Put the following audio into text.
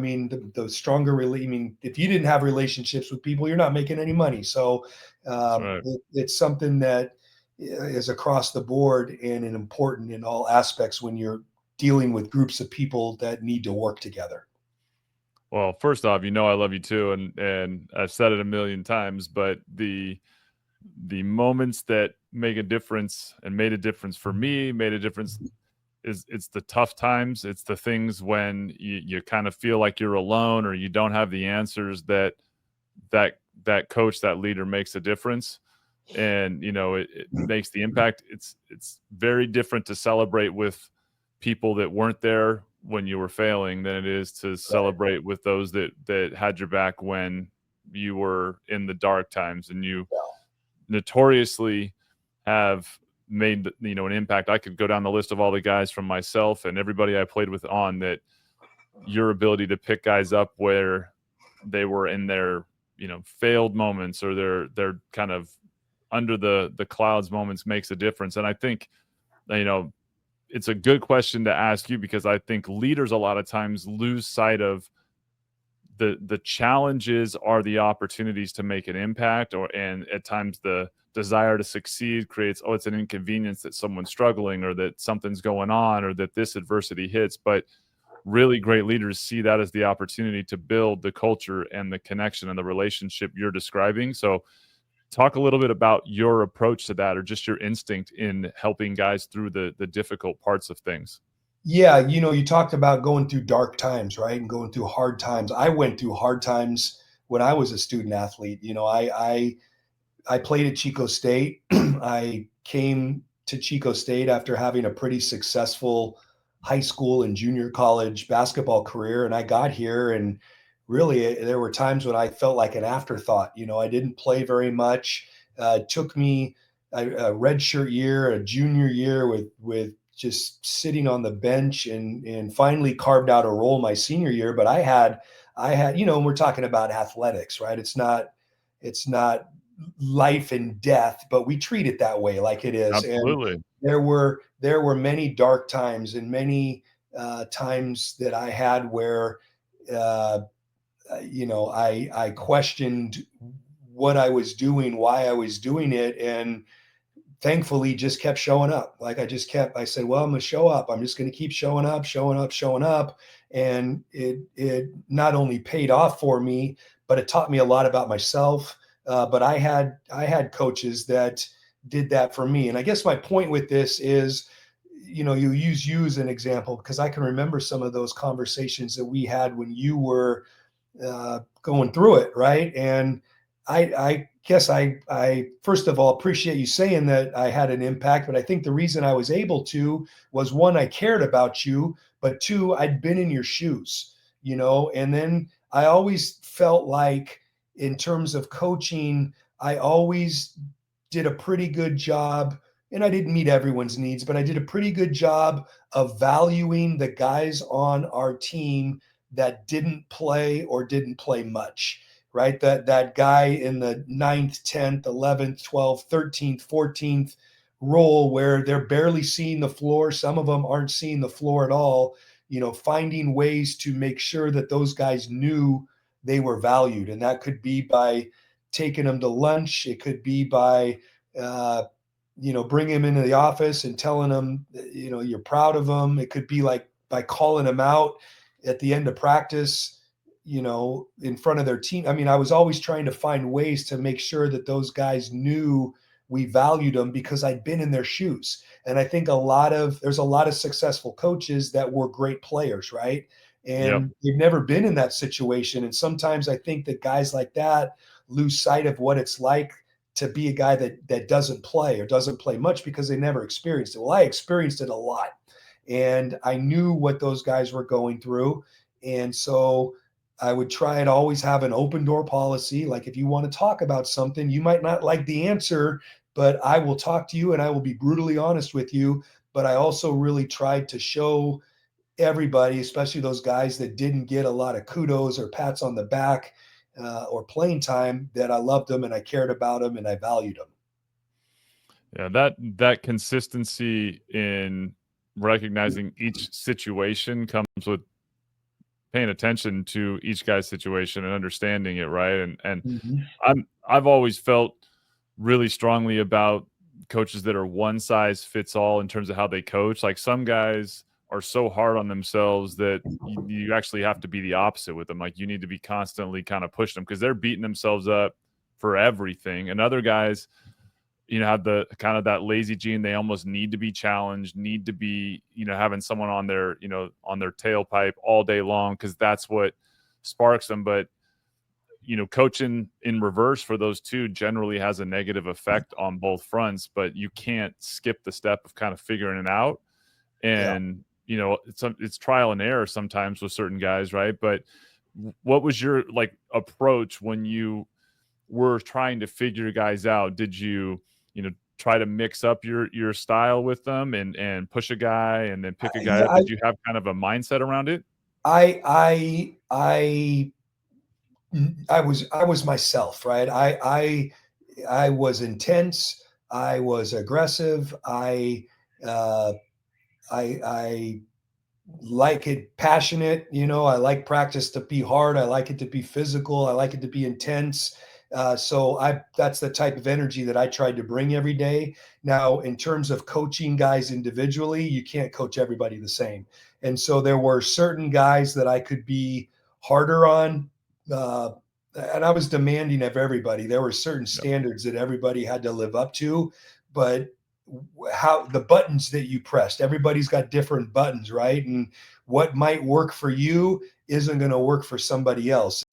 mean, the stronger, I mean, if you didn't have relationships with people, you're not making any money. So right. it's something that is across the board and important in all aspects when you're dealing with groups of people that need to work together. Well, first off, I love you too, and I've said it a million times, but the moments that make a difference and made a difference for me, made a difference, it's the tough times. It's the things when you kind of feel like you're alone or you don't have the answers, that coach, that leader makes a difference. And it makes the impact. It's very different to celebrate with people that weren't there when you were failing than it is to celebrate with those that had your back when you were in the dark times. And you notoriously have made an impact. I could go down the list of all the guys from myself and everybody I played with on that. Your ability to pick guys up where they were in their failed moments or their kind of under the clouds moments makes a difference. And I think it's a good question to ask you, because I think leaders a lot of times lose sight of the challenges are the opportunities to make an impact, and at times the desire to succeed creates, it's an inconvenience that someone's struggling or that something's going on or that this adversity hits. But really great leaders see that as the opportunity to build the culture and the connection and the relationship you're describing. So talk a little bit about your approach to that, or just your instinct in helping guys through the difficult parts of things. Yeah, you talked about going through dark times, right? And going through hard times. I went through hard times when I was a student athlete. I played at Chico State. I came to Chico State after having a pretty successful high school and junior college basketball career. And I got here, and really there were times when I felt like an afterthought. I didn't play very much. It took me a redshirt year, a junior year with just sitting on the bench, and finally carved out a role my senior year. But I had, and we're talking about athletics, right? It's not life and death, but we treat it that way, like it is. Absolutely. And there were many dark times and many times that I had where I questioned what I was doing, why I was doing it, and thankfully just kept showing up. I said, well, I'm going to show up. I'm just going to keep showing up, showing up, showing up. And it not only paid off for me, but it taught me a lot about myself. But I had coaches that did that for me. And I guess my point with this is, you use you as an example, because I can remember some of those conversations that we had when you were going through it. Right. And I guess I first of all appreciate you saying that I had an impact, but I think the reason I was able to was, one, I cared about you, but two, I'd been in your shoes, and then I always felt like, in terms of coaching, I always did a pretty good job, and I didn't meet everyone's needs, but I did a pretty good job of valuing the guys on our team that didn't play or didn't play much. Right? That guy in the 9th, 10th, 11th, 12th, 13th, 14th role, where they're barely seeing the floor. Some of them aren't seeing the floor at all. Finding ways to make sure that those guys knew they were valued. And that could be by taking them to lunch. It could be by, bringing them into the office and telling them, you're proud of them. It could be like by calling them out at the end of practice, in front of their team. I mean, I was always trying to find ways to make sure that those guys knew we valued them, because I'd been in their shoes. And I think there's a lot of successful coaches that were great players, right? And they've never been in that situation. And sometimes I think that guys like that lose sight of what it's like to be a guy that doesn't play or doesn't play much, because they never experienced it. Well, I experienced it a lot, and I knew what those guys were going through. And so I would try and always have an open door policy. Like, if you want to talk about something, you might not like the answer, but I will talk to you and I will be brutally honest with you. But I also really tried to show everybody, especially those guys that didn't get a lot of kudos or pats on the back or playing time, that I loved them and I cared about them and I valued them. Yeah, that consistency in recognizing each situation comes with paying attention to each guy's situation and understanding it, right? And Mhm. I've always felt really strongly about coaches that are one size fits all in terms of how they coach. Like some guys are so hard on themselves that you actually have to be the opposite with them. Like you need to be constantly kind of pushing them because they're beating themselves up for everything. And other guys, have the kind of that lazy gene. They almost need to be challenged, need to be, having someone on their, on their tailpipe all day long because that's what sparks them. But coaching in reverse for those two generally has a negative effect on both fronts, but you can't skip the step of kind of figuring it out. Yeah. And, it's trial and error sometimes with certain guys, right? But what was your approach when you were trying to figure guys out? Did you, try to mix up your style with them and push a guy and then pick a guy Yeah, up? Did you have kind of a mindset around it? I was myself, right? I was intense. I was aggressive. Uh, I like it passionate. I like practice to be hard. I like it to be physical. I like it to be intense. So that's the type of energy that I tried to bring every day. Now, in terms of coaching guys individually, you can't coach everybody the same. And so there were certain guys that I could be harder on. Uh, and I was demanding of everybody. There were certain Yeah. standards that everybody had to live up to, but how the buttons that you pressed, everybody's got different buttons, right? And what might work for you isn't going to work for somebody else.